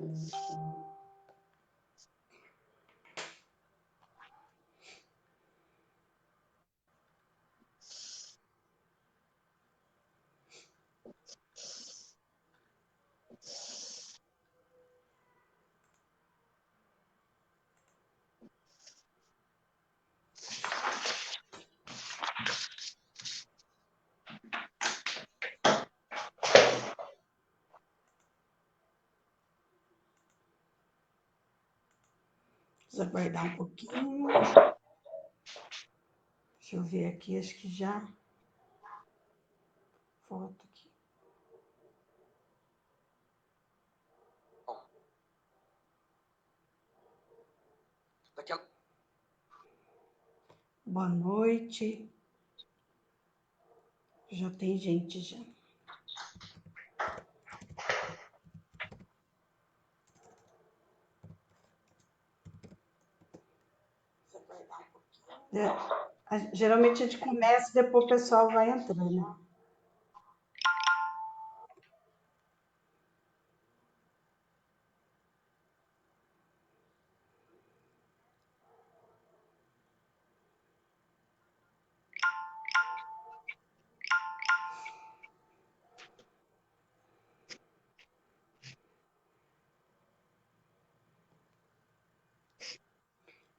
Vamos aguardar um pouquinho. Deixa eu ver aqui, acho que já. Volta aqui. Boa noite. Já tem gente já. Geralmente a gente começa e depois o pessoal vai entrando, né?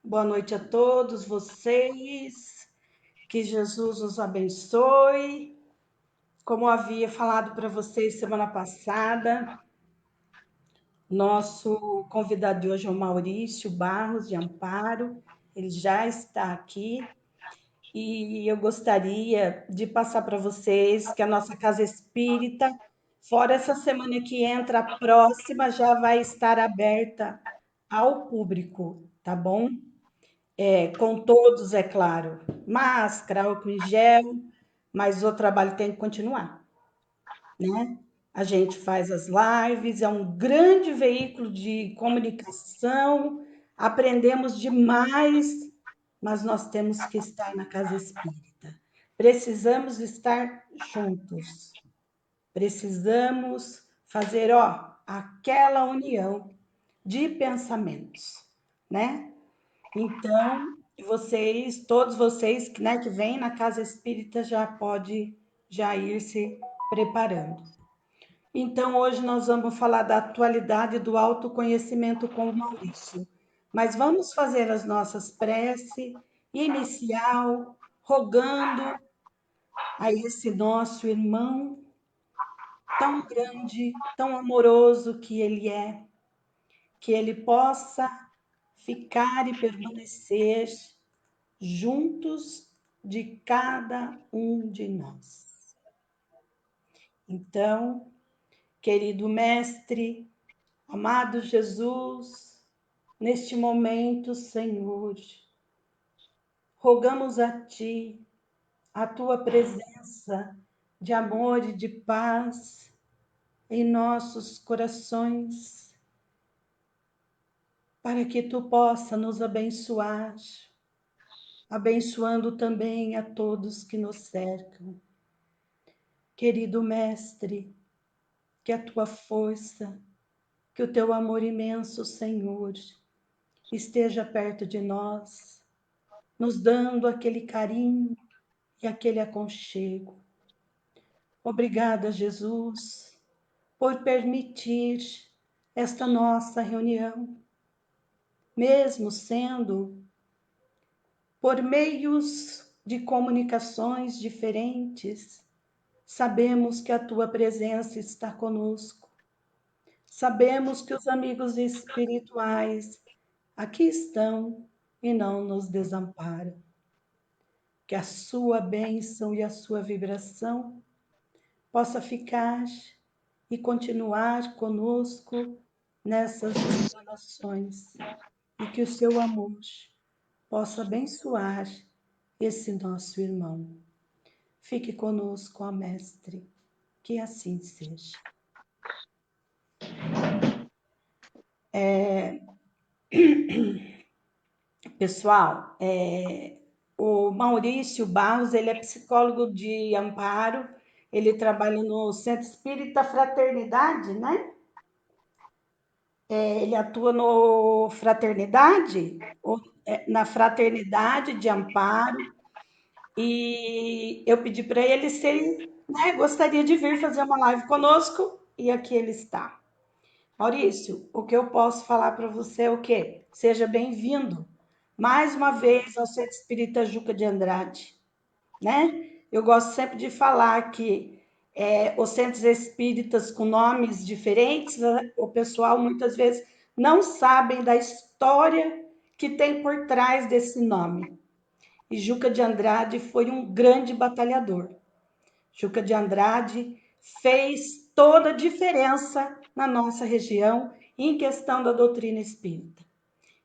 Boa noite a todos vocês. Que Jesus os abençoe. Como eu havia falado para vocês semana passada, nosso convidado de hoje é o Maurício Barros de Amparo. Ele já está aqui e eu gostaria de passar para vocês que a nossa casa espírita, fora essa semana que entra, a próxima já vai estar aberta ao público, tá bom? Com todos, é claro. Máscara, álcool em gel, mas o trabalho tem que continuar, né? A gente faz as lives, é um grande veículo de comunicação, aprendemos demais, mas nós temos que estar na casa espírita. Precisamos estar juntos. Precisamos fazer, aquela união de pensamentos, né? Então, vocês, todos vocês, né, que vêm na casa espírita já pode já ir se preparando. Então, hoje nós vamos falar da atualidade do autoconhecimento com o Maurício. Mas vamos fazer as nossas preces inicial, rogando a esse nosso irmão tão grande, tão amoroso que ele é, que ele possa ficar e permanecer juntos de cada um de nós. Então, querido Mestre, amado Jesus, neste momento, Senhor, rogamos a Ti a Tua presença de amor e de paz em nossos corações, para que Tu possa nos abençoar, abençoando também a todos que nos cercam. Querido Mestre, que a Tua força, que o Teu amor imenso, Senhor, esteja perto de nós, nos dando aquele carinho e aquele aconchego. Obrigada, Jesus, por permitir esta nossa reunião, mesmo sendo por meios de comunicações diferentes, sabemos que a Tua presença está conosco. Sabemos que os amigos espirituais aqui estão e não nos desamparam. Que a sua bênção e a sua vibração possa ficar e continuar conosco nessas encarnações e que o seu amor possa abençoar esse nosso irmão. Fique conosco, ó Mestre, que assim seja. Pessoal, o Maurício Barros, ele é psicólogo de Amparo, ele trabalha no Centro Espírita Fraternidade, né? ele atua no fraternidade, na fraternidade de amparo, e eu pedi para ele se ele, né, gostaria de vir fazer uma live conosco, e aqui ele está. Maurício, o que eu posso falar para você é o quê? Seja bem-vindo mais uma vez ao Centro Espírita Juca de Andrade, né? Eu gosto sempre de falar que os centros espíritas com nomes diferentes, né, o pessoal muitas vezes não sabem da história que tem por trás desse nome. E Juca de Andrade foi um grande batalhador. Juca de Andrade fez toda a diferença na nossa região em questão da doutrina espírita.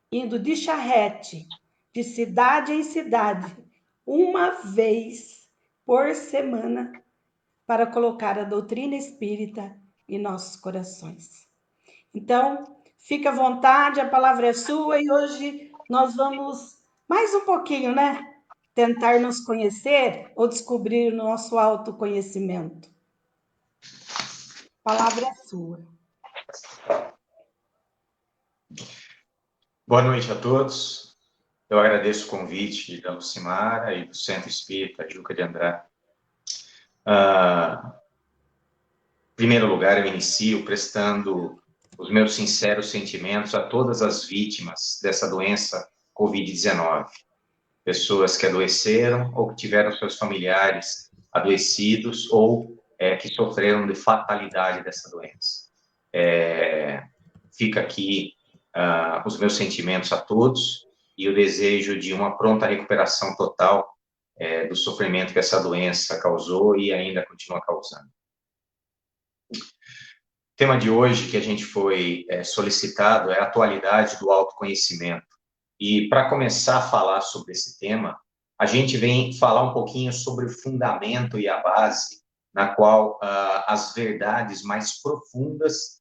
Indo de charrete, de cidade em cidade, uma vez por semana, para colocar a doutrina espírita em nossos corações. Então, fique à vontade, a palavra é sua e hoje nós vamos mais um pouquinho, né? Tentar nos conhecer ou descobrir o nosso autoconhecimento. A palavra é sua. Boa noite a todos. Eu agradeço o convite da Lucimara e do Centro Espírita Juca de Andrade. Em primeiro lugar, eu inicio prestando os meus sinceros sentimentos a todas as vítimas dessa doença Covid-19. Pessoas que adoeceram ou que tiveram seus familiares adoecidos ou que sofreram de fatalidade dessa doença. Fica aqui os meus sentimentos a todos e o desejo de uma pronta recuperação total do sofrimento que essa doença causou e ainda continua causando. O tema de hoje que a gente foi solicitado é a atualidade do autoconhecimento. E para começar a falar sobre esse tema, a gente vem falar um pouquinho sobre o fundamento e a base na qual as verdades mais profundas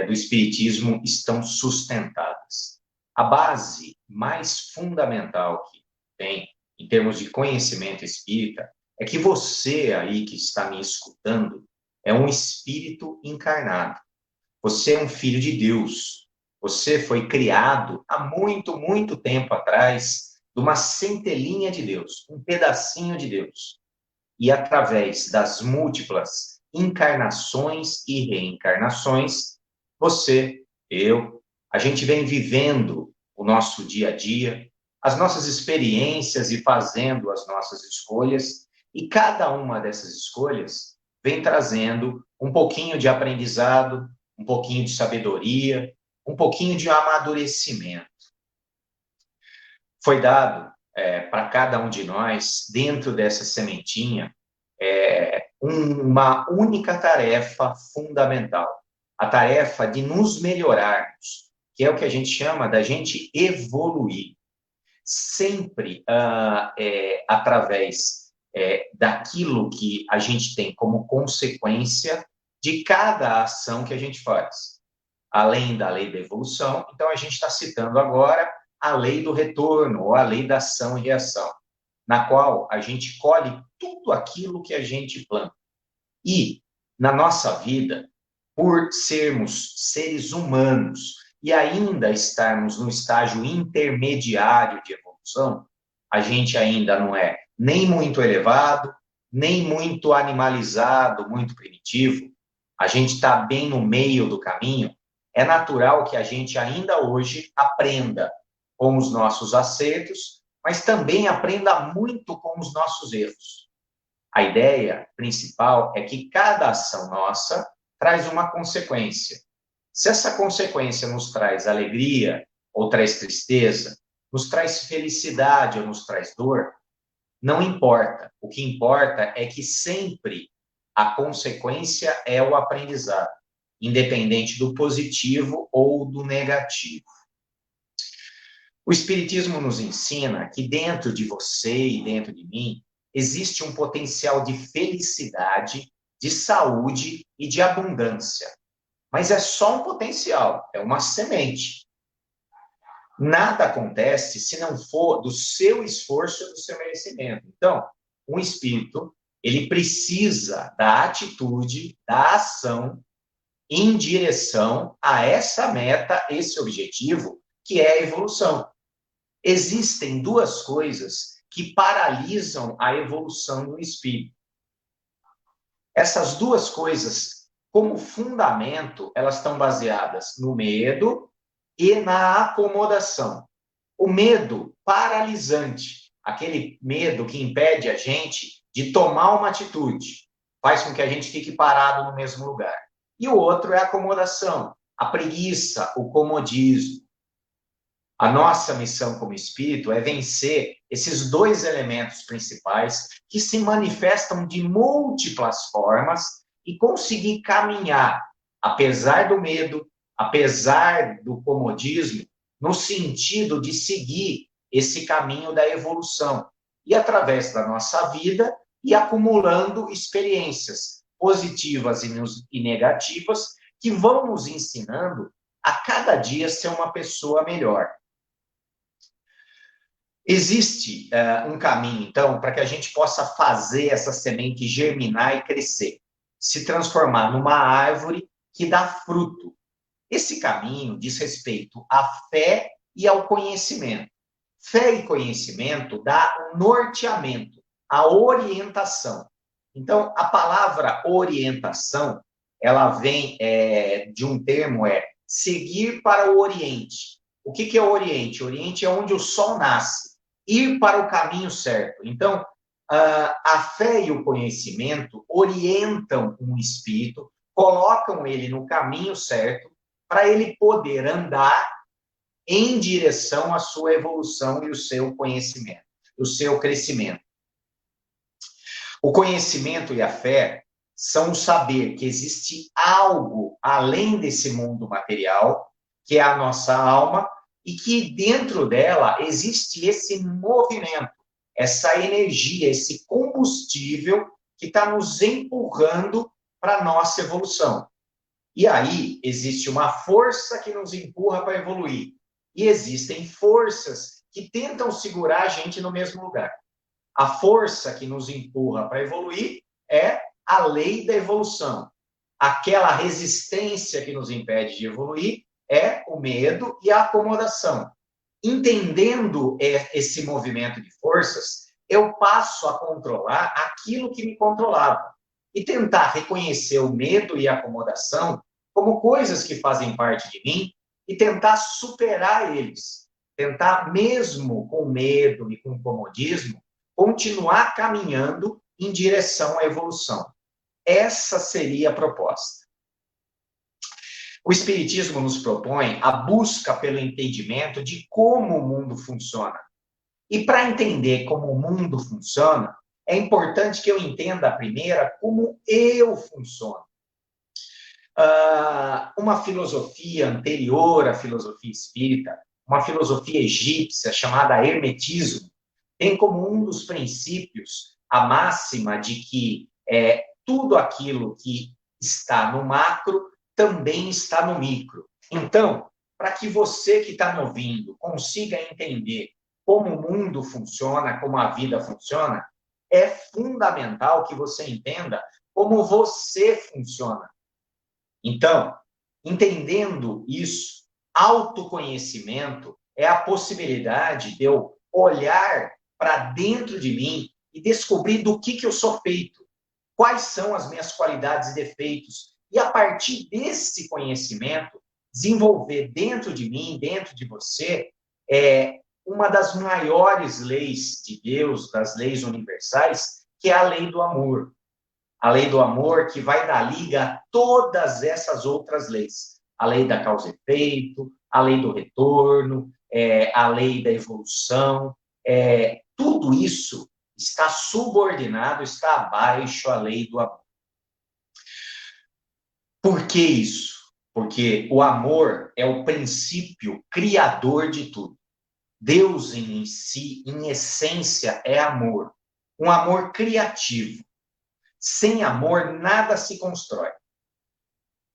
do Espiritismo estão sustentadas. A base mais fundamental que tem, em termos de conhecimento espírita, é que você aí que está me escutando é um espírito encarnado. Você é um filho de Deus. Você foi criado há muito, muito tempo atrás de uma centelhinha de Deus, um pedacinho de Deus. E através das múltiplas encarnações e reencarnações, você, eu, a gente vem vivendo o nosso dia a dia, as nossas experiências e fazendo as nossas escolhas, e cada uma dessas escolhas vem trazendo um pouquinho de aprendizado, um pouquinho de sabedoria, um pouquinho de amadurecimento. Foi dado para cada um de nós, dentro dessa sementinha, uma única tarefa fundamental, a tarefa de nos melhorarmos, que é o que a gente chama da gente evoluir, sempre através daquilo que a gente tem como consequência de cada ação que a gente faz. Além da lei da evolução, então a gente está citando agora a lei do retorno, ou a lei da ação e reação, na qual a gente colhe tudo aquilo que a gente planta. E, na nossa vida, por sermos seres humanos e ainda estarmos no estágio intermediário de evolução, a gente ainda não é nem muito elevado, nem muito animalizado, muito primitivo. A gente está bem no meio do caminho. É natural que a gente ainda hoje aprenda com os nossos acertos, mas também aprenda muito com os nossos erros. A ideia principal é que cada ação nossa traz uma consequência. Se essa consequência nos traz alegria ou traz tristeza, nos traz felicidade ou nos traz dor, não importa. O que importa é que sempre a consequência é o aprendizado, independente do positivo ou do negativo. O Espiritismo nos ensina que dentro de você e dentro de mim existe um potencial de felicidade, de saúde e de abundância. Mas é só um potencial, é uma semente. Nada acontece se não for do seu esforço e do seu merecimento. Então, um espírito, ele precisa da atitude, da ação em direção a essa meta, esse objetivo, que é a evolução. Existem duas coisas que paralisam a evolução do espírito. Essas duas coisas, como fundamento, elas estão baseadas no medo e na acomodação. O medo paralisante, aquele medo que impede a gente de tomar uma atitude, faz com que a gente fique parado no mesmo lugar. E o outro é a acomodação, a preguiça, o comodismo. A nossa missão como espírito é vencer esses dois elementos principais que se manifestam de múltiplas formas e conseguir caminhar, apesar do medo, apesar do comodismo, no sentido de seguir esse caminho da evolução. E através da nossa vida, e acumulando experiências positivas e negativas que vão nos ensinando a cada dia ser uma pessoa melhor. Existe um caminho, então, para que a gente possa fazer essa semente germinar e crescer, se transformar numa árvore que dá fruto. Esse caminho diz respeito à fé e ao conhecimento. Fé e conhecimento dá um norteamento, a orientação. Então, a palavra orientação, ela vem de um termo, seguir para o Oriente. O que é o Oriente? O Oriente é onde o sol nasce. Ir para o caminho certo. Então, a fé e o conhecimento orientam um espírito, colocam ele no caminho certo, para ele poder andar em direção à sua evolução e o seu conhecimento, o seu crescimento. O conhecimento e a fé são o saber que existe algo além desse mundo material, que é a nossa alma, e que dentro dela existe esse movimento, essa energia, esse combustível que está nos empurrando para a nossa evolução. E aí existe uma força que nos empurra para evoluir. E existem forças que tentam segurar a gente no mesmo lugar. A força que nos empurra para evoluir é a lei da evolução. Aquela resistência que nos impede de evoluir é o medo e a acomodação. Entendendo esse movimento de forças, eu passo a controlar aquilo que me controlava e tentar reconhecer o medo e a acomodação como coisas que fazem parte de mim e tentar superar eles. Tentar, mesmo com medo e com comodismo, continuar caminhando em direção à evolução. Essa seria a proposta. O Espiritismo nos propõe a busca pelo entendimento de como o mundo funciona. E para entender como o mundo funciona, é importante que eu entenda primeiro como eu funciono. Uma filosofia anterior à filosofia espírita, uma filosofia egípcia chamada hermetismo, tem como um dos princípios a máxima de que tudo aquilo que está no macro também está no micro. Então, para que você que está me ouvindo consiga entender como o mundo funciona, como a vida funciona, é fundamental que você entenda como você funciona. Então, entendendo isso, autoconhecimento é a possibilidade de eu olhar para dentro de mim e descobrir do que eu sou feito, quais são as minhas qualidades e defeitos, e a partir desse conhecimento, desenvolver dentro de mim, dentro de você, uma das maiores leis de Deus, das leis universais, que é a lei do amor. A lei do amor que vai dar liga a todas essas outras leis. A lei da causa e efeito, a lei do retorno, a lei da evolução. Tudo isso está subordinado, está abaixo à lei do amor. Por que isso? Porque o amor é o princípio criador de tudo. Deus em si, em essência, é amor. Um amor criativo. Sem amor, nada se constrói.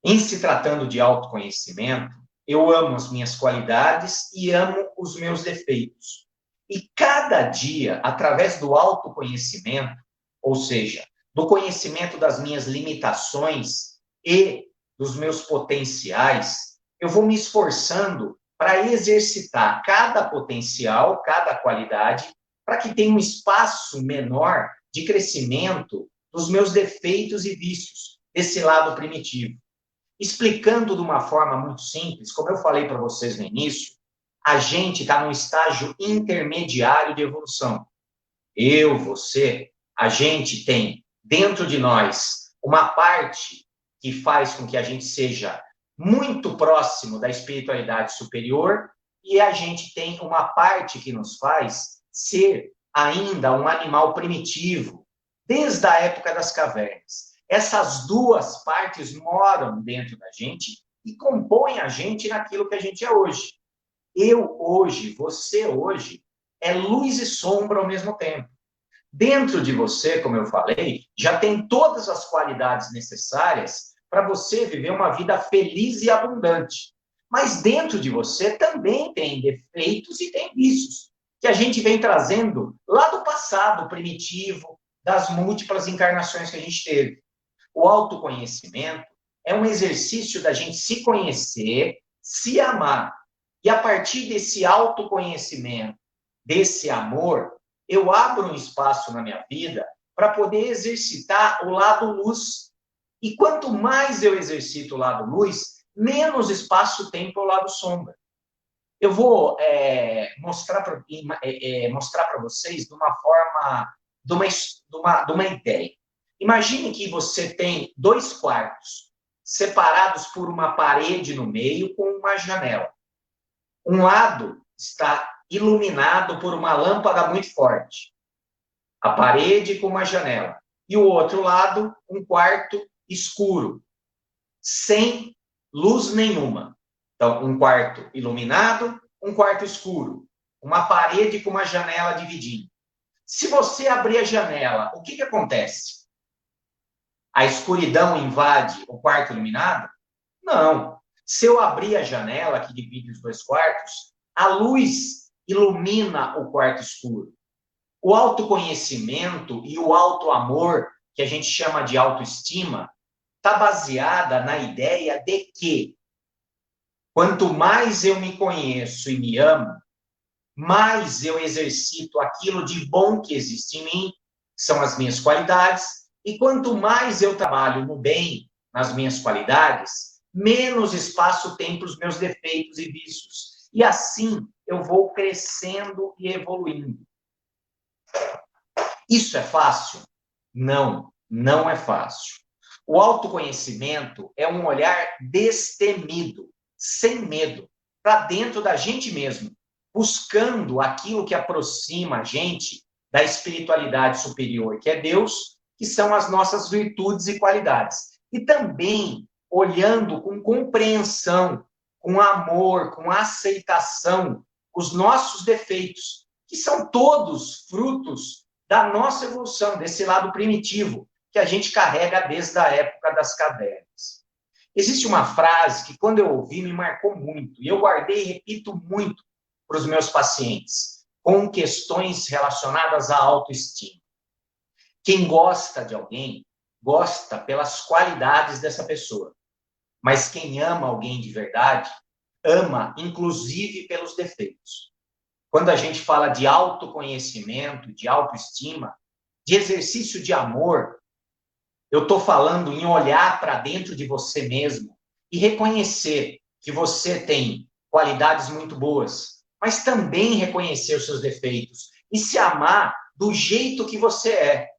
Em se tratando de autoconhecimento, eu amo as minhas qualidades e amo os meus defeitos. E cada dia, através do autoconhecimento, ou seja, do conhecimento das minhas limitações e dos meus potenciais, eu vou me esforçando para exercitar cada potencial, cada qualidade, para que tenha um espaço menor de crescimento dos meus defeitos e vícios, desse lado primitivo. Explicando de uma forma muito simples, como eu falei para vocês no início, a gente está num estágio intermediário de evolução. Eu, você, a gente tem dentro de nós uma parte que faz com que a gente seja muito próximo da espiritualidade superior e a gente tem uma parte que nos faz ser ainda um animal primitivo, desde a época das cavernas. Essas duas partes moram dentro da gente e compõem a gente naquilo que a gente é hoje. Eu hoje, você hoje, é luz e sombra ao mesmo tempo. Dentro de você, como eu falei, já tem todas as qualidades necessárias para você viver uma vida feliz e abundante. Mas dentro de você também tem defeitos e tem vícios, que a gente vem trazendo lá do passado primitivo, das múltiplas encarnações que a gente teve. O autoconhecimento é um exercício da gente se conhecer, se amar. E a partir desse autoconhecimento, desse amor, eu abro um espaço na minha vida para poder exercitar o lado luz. E quanto mais eu exercito o lado luz, menos espaço tem para o lado sombra. Eu vou mostrar para vocês de uma forma, de uma ideia. Imagine que você tem 2 quartos, separados por uma parede no meio com uma janela. Um lado está iluminado por uma lâmpada muito forte, a parede com uma janela. E o outro lado, um quarto escuro, sem luz nenhuma. Então, um quarto iluminado, um quarto escuro, uma parede com uma janela dividindo. Se você abrir a janela, o que acontece? A escuridão invade o quarto iluminado? Não. Se eu abrir a janela que divide os 2 quartos, a luz ilumina o quarto escuro. O autoconhecimento e o autoamor, que a gente chama de autoestima, está baseada na ideia de que quanto mais eu me conheço e me amo, mais eu exercito aquilo de bom que existe em mim, que são as minhas qualidades, e quanto mais eu trabalho no bem, nas minhas qualidades, menos espaço tem para os meus defeitos e vícios. E assim eu vou crescendo e evoluindo. Isso é fácil? Não, não é fácil. O autoconhecimento é um olhar destemido, sem medo, para dentro da gente mesmo, buscando aquilo que aproxima a gente da espiritualidade superior, que é Deus, que são as nossas virtudes e qualidades. E também olhando com compreensão, com amor, com aceitação, os nossos defeitos, que são todos frutos da nossa evolução, desse lado primitivo, que a gente carrega desde a época das cavernas. Existe uma frase que, quando eu ouvi, me marcou muito, e eu guardei e repito muito para os meus pacientes, com questões relacionadas à autoestima. Quem gosta de alguém, gosta pelas qualidades dessa pessoa. Mas quem ama alguém de verdade, ama inclusive pelos defeitos. Quando a gente fala de autoconhecimento, de autoestima, de exercício de amor, eu estou falando em olhar para dentro de você mesmo e reconhecer que você tem qualidades muito boas, mas também reconhecer os seus defeitos e se amar do jeito que você é.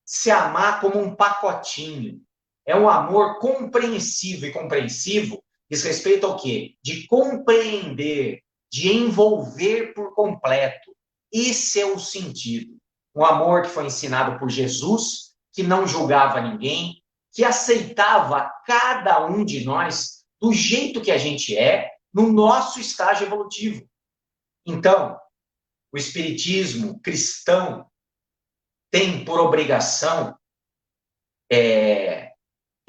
Se amar como um pacotinho. É um amor compreensivo, e compreensivo diz respeito ao quê? De compreender, de envolver por completo. Esse é o sentido. Um amor que foi ensinado por Jesus, que não julgava ninguém, que aceitava cada um de nós do jeito que a gente é, no nosso estágio evolutivo. Então, o espiritismo cristão tem por obrigação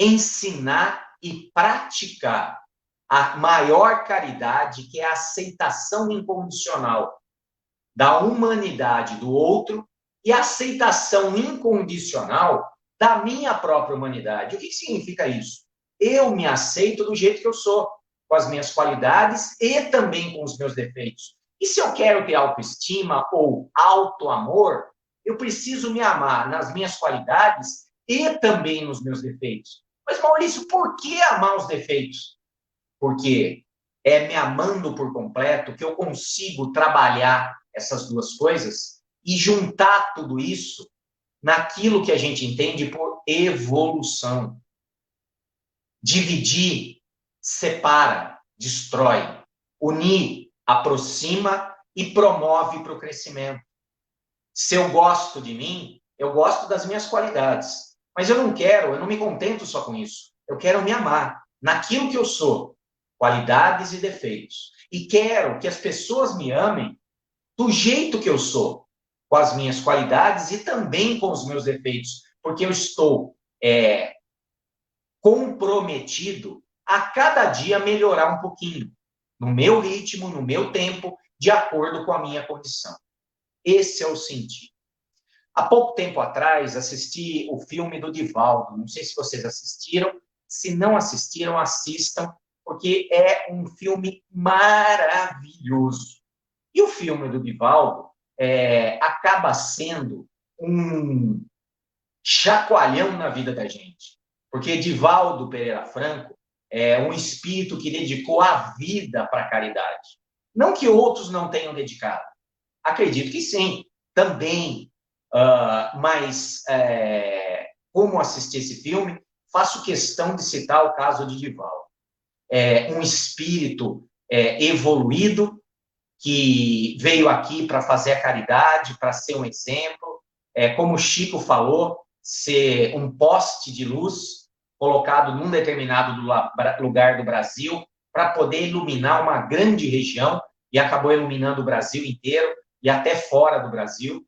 ensinar e praticar a maior caridade, que é a aceitação incondicional da humanidade do outro e a aceitação incondicional da minha própria humanidade. O que significa isso? eu me aceito do jeito que eu sou, com as minhas qualidades e também com os meus defeitos. E se eu quero ter autoestima ou auto-amor, eu preciso me amar nas minhas qualidades e também nos meus defeitos. Mas, Maurício, por que amar os defeitos? Porque é me amando por completo que eu consigo trabalhar essas duas coisas e juntar tudo isso naquilo que a gente entende por evolução. Dividir separa, destrói. Unir aproxima e promove para o crescimento. Se eu gosto de mim, eu gosto das minhas qualidades. Mas eu não me contento só com isso. Eu quero me amar naquilo que eu sou, qualidades e defeitos. E quero que as pessoas me amem do jeito que eu sou, com as minhas qualidades e também com os meus defeitos, porque eu estou comprometido a cada dia melhorar um pouquinho, no meu ritmo, no meu tempo, de acordo com a minha condição. Esse é o sentido. Há pouco tempo atrás, assisti o filme do Divaldo. Não sei se vocês assistiram. Se não assistiram, assistam, porque é um filme maravilhoso. E o filme do Divaldo acaba sendo um chacoalhão na vida da gente. Porque Divaldo Pereira Franco é um espírito que dedicou a vida para a caridade. Não que outros não tenham dedicado. Acredito que sim, também. Mas, como assisti esse filme, faço questão de citar o caso de Divaldo. Um espírito evoluído, que veio aqui para fazer a caridade, para ser um exemplo, como o Chico falou, ser um poste de luz colocado num determinado lugar do Brasil para poder iluminar uma grande região, e acabou iluminando o Brasil inteiro e até fora do Brasil.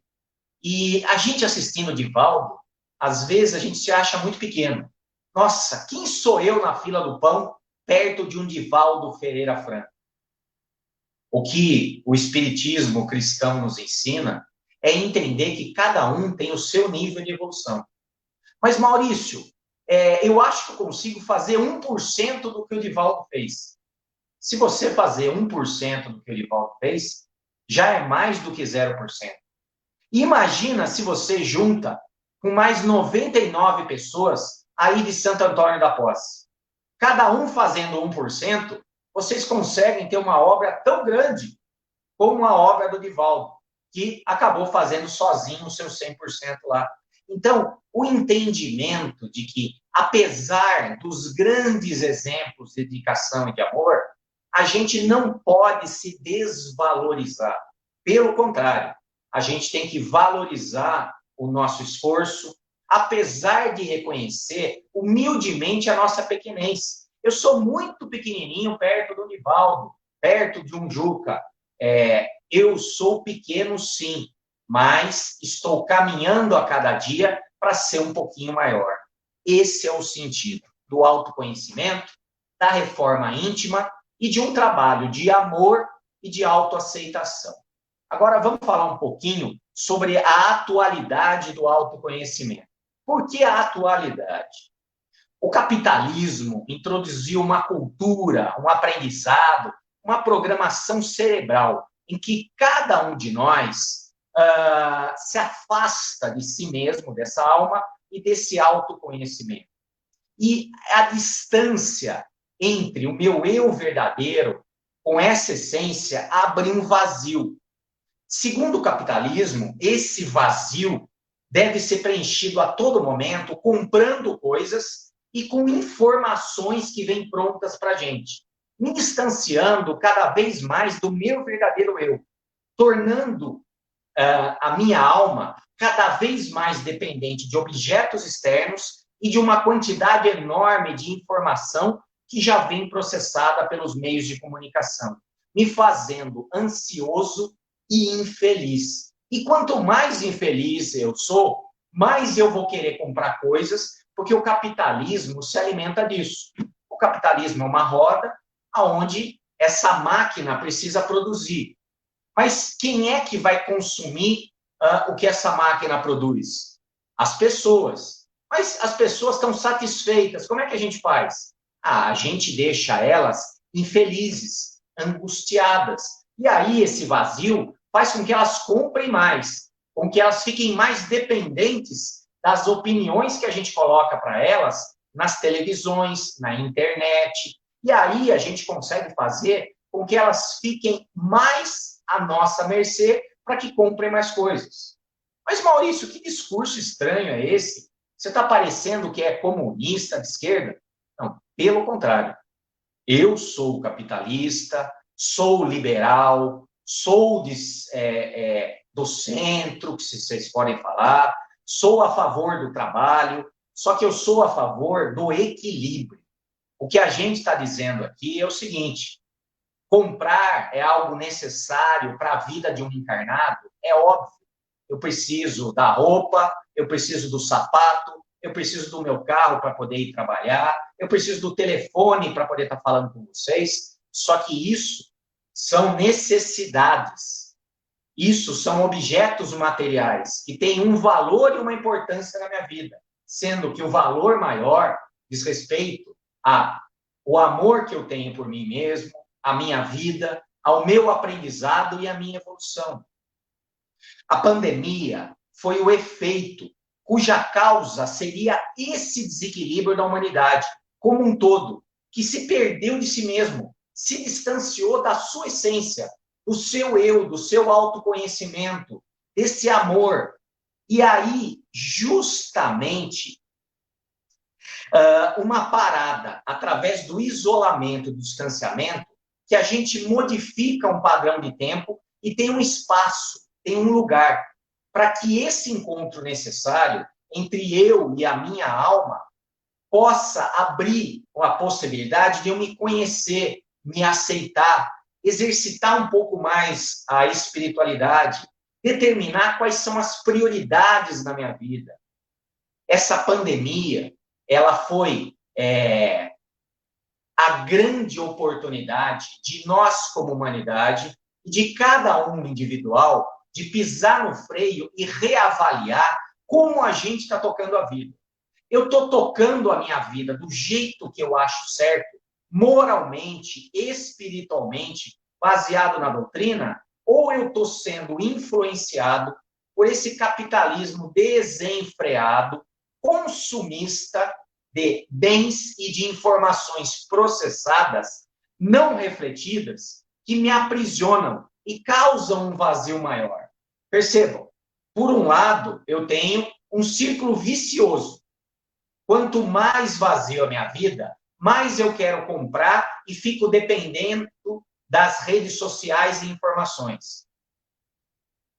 E a gente assistindo Divaldo, às vezes a gente se acha muito pequeno. Nossa, quem sou eu na fila do pão perto de um Divaldo Pereira Franco? O que o espiritismo cristão nos ensina é entender que cada um tem o seu nível de evolução. Mas, Maurício, eu acho que eu consigo fazer 1% do que o Divaldo fez. Se você fazer 1% do que o Divaldo fez, já é mais do que 0%. Imagina se você junta com mais 99 pessoas aí de Santo Antônio da Posse. Cada um fazendo 1%, vocês conseguem ter uma obra tão grande como a obra do Divaldo, que acabou fazendo sozinho o seu 100% lá. Então, o entendimento de que, apesar dos grandes exemplos de dedicação e de amor, a gente não pode se desvalorizar. Pelo contrário, a gente tem que valorizar o nosso esforço, apesar de reconhecer humildemente a nossa pequenez. Eu sou muito pequenininho perto do Divaldo, perto de um Juca. Eu sou pequeno, sim, mas estou caminhando a cada dia para ser um pouquinho maior. Esse é o sentido do autoconhecimento, da reforma íntima e de um trabalho de amor e de autoaceitação. Agora, vamos falar um pouquinho sobre a atualidade do autoconhecimento. Por que a atualidade? O capitalismo introduziu uma cultura, um aprendizado, uma programação cerebral, em que cada um de nós se afasta de si mesmo, dessa alma e desse autoconhecimento. E a distância entre o meu eu verdadeiro com essa essência abre um vazio. Segundo o capitalismo, esse vazio deve ser preenchido a todo momento, comprando coisas e com informações que vêm prontas para a gente, me distanciando cada vez mais do meu verdadeiro eu, tornando a minha alma cada vez mais dependente de objetos externos e de uma quantidade enorme de informação que já vem processada pelos meios de comunicação, me fazendo ansioso e infeliz. E quanto mais infeliz eu sou, mais eu vou querer comprar coisas, porque o capitalismo se alimenta disso. O capitalismo é uma roda onde essa máquina precisa produzir. Mas quem é que vai consumir o que essa máquina produz? As pessoas. Mas as pessoas estão satisfeitas. Como é que a gente faz? a gente deixa elas infelizes, angustiadas. E aí esse vazio faz com que elas comprem mais, com que elas fiquem mais dependentes das opiniões que a gente coloca para elas nas televisões, na internet. E aí a gente consegue fazer com que elas fiquem mais à nossa mercê para que comprem mais coisas. Mas, Maurício, que discurso estranho é esse? Você está parecendo que é comunista de esquerda? Não, pelo contrário. Eu sou capitalista, sou liberal, sou do centro, que vocês podem falar, sou a favor do trabalho, só que eu sou a favor do equilíbrio. O que a gente está dizendo aqui é o seguinte: comprar é algo necessário para a vida de um encarnado? É óbvio. Eu preciso da roupa, eu preciso do sapato, eu preciso do meu carro para poder ir trabalhar, eu preciso do telefone para poder estar falando com vocês. Só que isso são necessidades. Isso são objetos materiais que têm um valor e uma importância na minha vida, sendo que o valor maior diz respeito ao amor que eu tenho por mim mesmo, à minha vida, ao meu aprendizado e à minha evolução. A pandemia foi o efeito cuja causa seria esse desequilíbrio da humanidade como um todo, que se perdeu de si mesmo, se distanciou da sua essência, do seu eu, do seu autoconhecimento, desse amor. E aí, justamente, uma parada através do isolamento, do distanciamento, que a gente modifica um padrão de tempo e tem um espaço, tem um lugar, para que esse encontro necessário entre eu e a minha alma possa abrir a possibilidade de eu me conhecer, me aceitar, exercitar um pouco mais a espiritualidade, determinar quais são as prioridades na minha vida. Essa pandemia, ela foi a grande oportunidade de nós, como humanidade, e de cada um individual, de pisar no freio e reavaliar como a gente está tocando a vida. Eu estou tocando a minha vida do jeito que eu acho certo, moralmente, espiritualmente, baseado na doutrina, ou eu estou sendo influenciado por esse capitalismo desenfreado, consumista de bens e de informações processadas, não refletidas, que me aprisionam e causam um vazio maior. Percebam, por um lado, eu tenho um círculo vicioso. Quanto mais vazio a minha vida, mais eu quero comprar e fico dependendo das redes sociais e informações.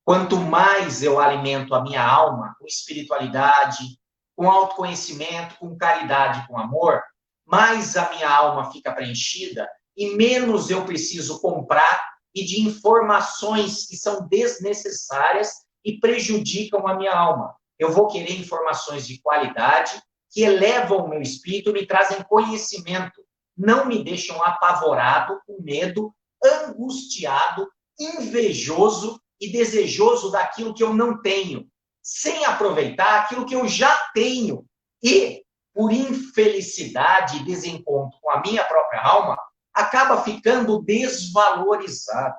Quanto mais eu alimento a minha alma com espiritualidade, com autoconhecimento, com caridade, com amor, mais a minha alma fica preenchida e menos eu preciso comprar e de informações que são desnecessárias e prejudicam a minha alma. Eu vou querer informações de qualidade que elevam o meu espírito, me trazem conhecimento, não me deixam apavorado, com medo, angustiado, invejoso e desejoso daquilo que eu não tenho, sem aproveitar aquilo que eu já tenho e, por infelicidade e desencontro com a minha própria alma, acaba ficando desvalorizado.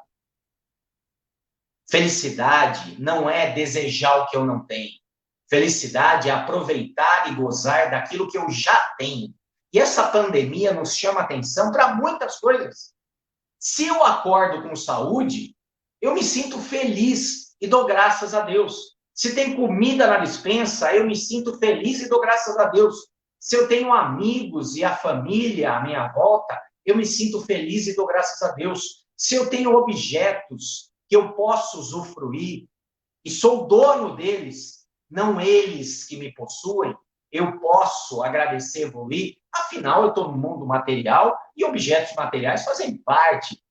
Felicidade não é desejar o que eu não tenho. Felicidade é aproveitar e gozar daquilo que eu já tenho. E essa pandemia nos chama atenção para muitas coisas. Se eu acordo com saúde, eu me sinto feliz e dou graças a Deus. Se tem comida na despensa, eu me sinto feliz e dou graças a Deus. Se eu tenho amigos e a família à minha volta, eu me sinto feliz e dou graças a Deus. Se eu tenho objetos que eu posso usufruir e sou dono deles, não eles que me possuem, eu posso agradecer, evoluir. Afinal, eu estou no mundo material e objetos materiais fazem parte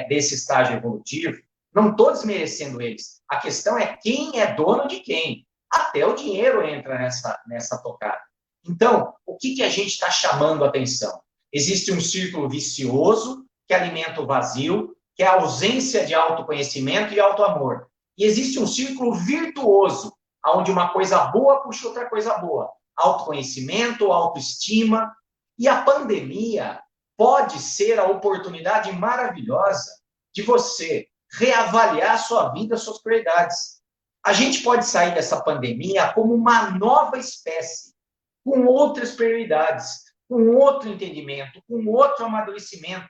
desse estágio evolutivo. Não estou desmerecendo eles. A questão é quem é dono de quem. Até o dinheiro entra nessa tocada. Então, o que a gente está chamando a atenção? Existe um círculo vicioso que alimenta o vazio, que é a ausência de autoconhecimento e autoamor. E existe um círculo virtuoso, onde uma coisa boa puxa outra coisa boa. Autoconhecimento, autoestima, E a pandemia pode ser a oportunidade maravilhosa de você reavaliar sua vida, suas prioridades. A gente pode sair dessa pandemia como uma nova espécie, com outras prioridades, com outro entendimento, com outro amadurecimento,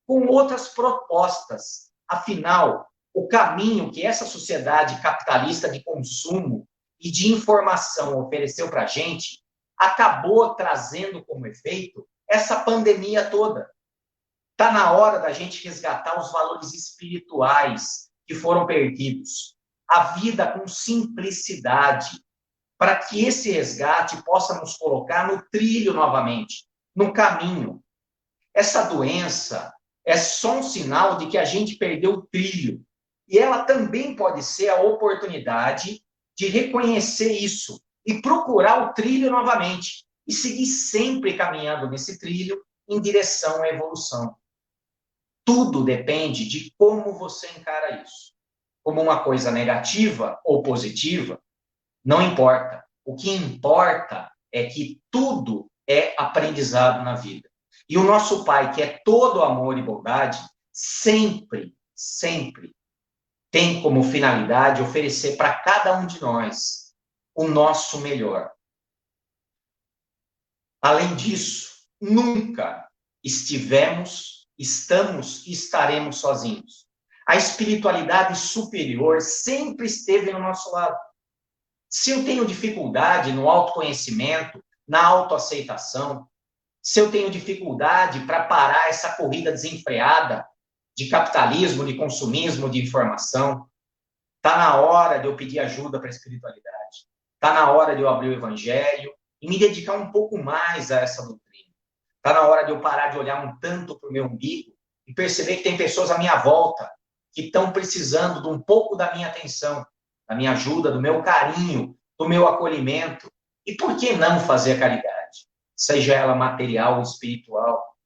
com outras propostas. Afinal, o caminho que essa sociedade capitalista de consumo e de informação ofereceu para a gente acabou trazendo como efeito essa pandemia toda. Está na hora da gente resgatar os valores espirituais que foram perdidos. A vida com simplicidade, para que esse resgate possa nos colocar no trilho novamente, no caminho. Essa doença é só um sinal de que a gente perdeu o trilho. E ela também pode ser a oportunidade de reconhecer isso e procurar o trilho novamente e seguir sempre caminhando nesse trilho em direção à evolução. Tudo depende de como você encara isso. Como uma coisa negativa ou positiva, não importa. O que importa é que tudo é aprendizado na vida. E o nosso Pai, que é todo amor e bondade, sempre, sempre tem como finalidade oferecer para cada um de nós o nosso melhor. Além disso, nunca estamos e estaremos sozinhos. A espiritualidade superior sempre esteve no nosso lado. Se eu tenho dificuldade no autoconhecimento, na autoaceitação, se eu tenho dificuldade para parar essa corrida desenfreada de capitalismo, de consumismo, de informação, está na hora de eu pedir ajuda para a espiritualidade. Está na hora de eu abrir o evangelho e me dedicar um pouco mais a essa doutrina. Está na hora de eu parar de olhar um tanto para o meu umbigo e perceber que tem pessoas à minha volta que estão precisando de um pouco da minha atenção, da minha ajuda, do meu carinho, do meu acolhimento. E por que não fazer a caridade? Seja ela material ou espiritual.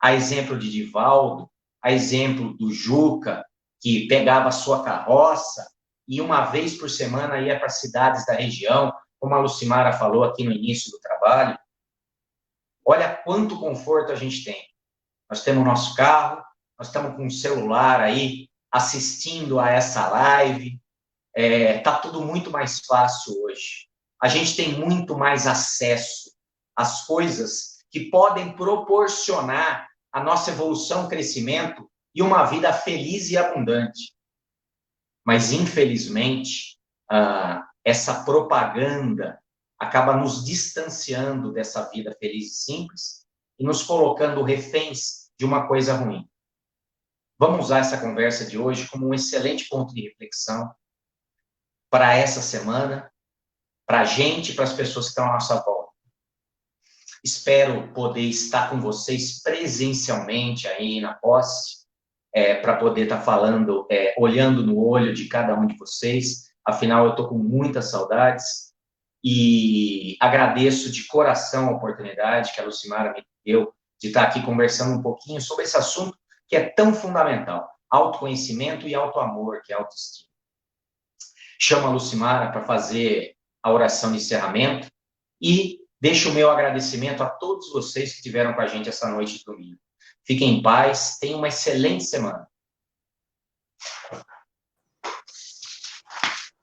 A exemplo de Divaldo, a exemplo do Juca, que pegava a sua carroça e uma vez por semana ia para as cidades da região, como a Lucimara falou aqui no início do trabalho. Olha quanto conforto a gente tem. Nós temos o nosso carro, nós estamos com o celular aí assistindo a essa live. Tá tudo muito mais fácil hoje. A gente tem muito mais acesso às coisas que podem proporcionar a nossa evolução, crescimento e uma vida feliz e abundante. Mas, infelizmente, essa propaganda acaba nos distanciando dessa vida feliz e simples e nos colocando reféns de uma coisa ruim. Vamos usar essa conversa de hoje como um excelente ponto de reflexão para essa semana, para a gente, para as pessoas que estão à nossa volta. Espero poder estar com vocês presencialmente aí na posse, para poder estar falando, olhando no olho de cada um de vocês. Afinal, eu estou com muitas saudades e agradeço de coração a oportunidade que a Lucimara me deu de estar aqui conversando um pouquinho sobre esse assunto que é tão fundamental, autoconhecimento e autoamor, que é autoestima. Chamo a Lucimara para fazer a oração de encerramento e deixo o meu agradecimento a todos vocês que estiveram com a gente essa noite de domingo. Fiquem em paz, tenham uma excelente semana.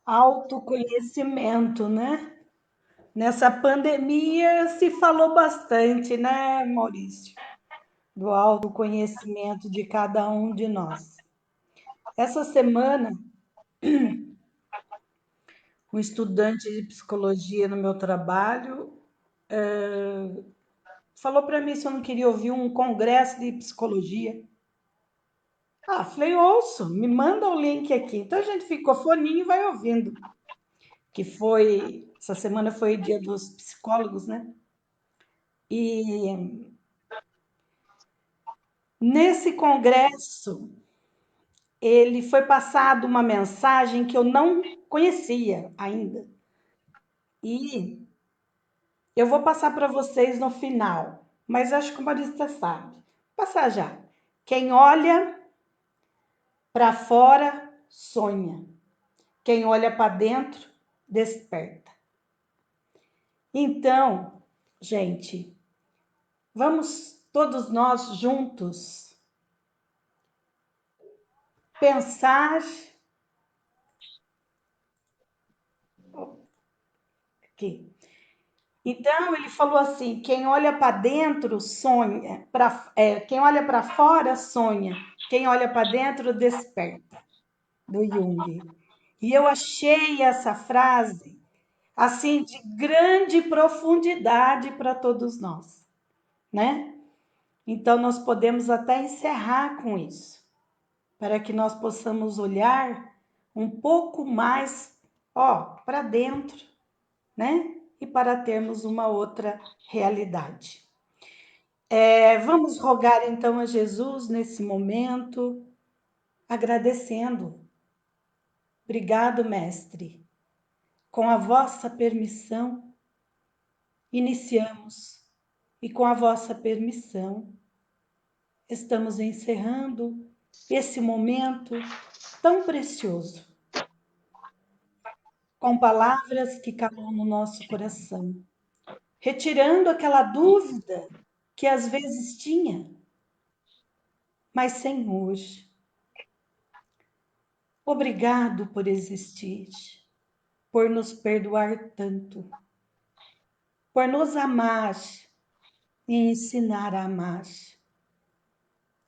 Autoconhecimento, né? Nessa pandemia se falou bastante, né, Maurício? Do autoconhecimento de cada um de nós. Essa semana, um estudante de psicologia no meu trabalho falou para mim se eu não queria ouvir um congresso de psicologia. Falei, ouço, me manda o link aqui. Então a gente ficou foninho e vai ouvindo. Essa semana foi o dia dos psicólogos, né? E nesse congresso, ele foi passado uma mensagem que eu não conhecia ainda. E eu vou passar para vocês no final, mas acho que o Marista sabe. Vou passar já. Quem olha para fora, sonha. Quem olha para dentro, desperta. Então, gente, vamos todos nós juntos pensar aqui. Então ele falou assim: quem olha para dentro sonha, quem olha para fora sonha, quem olha para dentro desperta, do Jung. E eu achei essa frase assim de grande profundidade para todos nós, né? Então nós podemos até encerrar com isso, para que nós possamos olhar um pouco mais, ó, para dentro, né? E para termos uma outra realidade. Vamos rogar então a Jesus nesse momento, agradecendo. Obrigado, Mestre. Com a vossa permissão, iniciamos e com a vossa permissão, estamos encerrando esse momento tão precioso, com palavras que calam no nosso coração, retirando aquela dúvida que às vezes tinha, mas sem hoje. Obrigado por existir, por nos perdoar tanto, por nos amar e ensinar a amar.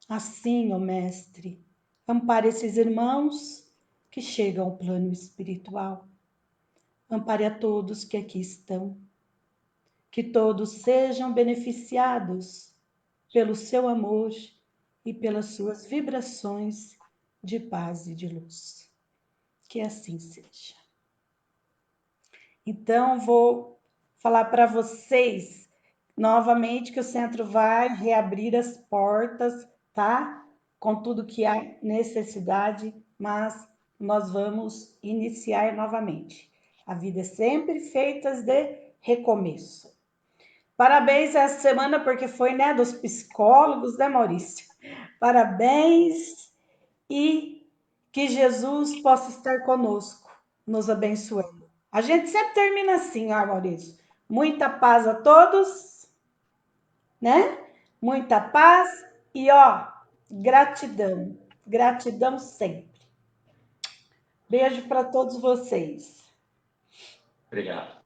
Assim, ó Mestre, ampare esses irmãos que chegam ao plano espiritual. Ampare a todos que aqui estão. Que todos sejam beneficiados pelo seu amor e pelas suas vibrações de paz e de luz. Que assim seja. Então, vou falar para vocês novamente que o centro vai reabrir as portas, tá? Com tudo que há necessidade, mas nós vamos iniciar novamente. A vida é sempre feita de recomeço. Parabéns essa semana, porque foi, né, dos psicólogos, né, Maurício? Parabéns e que Jesus possa estar conosco, nos abençoando. A gente sempre termina assim, ó, Maurício. Muita paz a todos, né? Muita paz e, ó, gratidão. Gratidão sempre. Beijo para todos vocês. Obrigado.